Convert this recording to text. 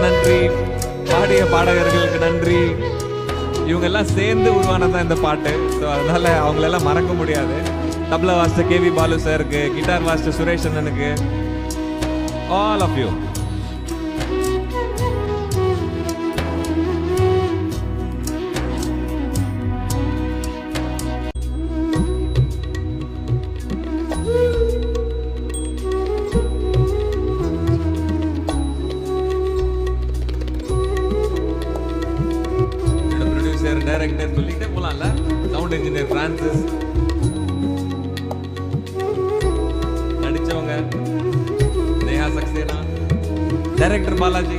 நன்றி, பாடிய பாடகர்களுக்கு நன்றி. இவங்க எல்லாம் சேர்ந்து உருவானதான் இந்த பாட்டு. ஸோ அதனால அவங்களெல்லாம் மறக்க முடியாது. தப்லா வாசிச்ச கேவி பாலு சாருக்கு, கிட்டார் வாசிச்ச சுரேஷ் அண்ணனுக்கு, ஆல் ஆஃப் யூ. டைரக்டர் சொல்லிட்டே போலாம்ல. சவுண்ட் இன்ஜினியர் பிரான்சிஸ், நடிச்சவங்க நேஹா சக்சேனா, டைரக்டர் பாலாஜி,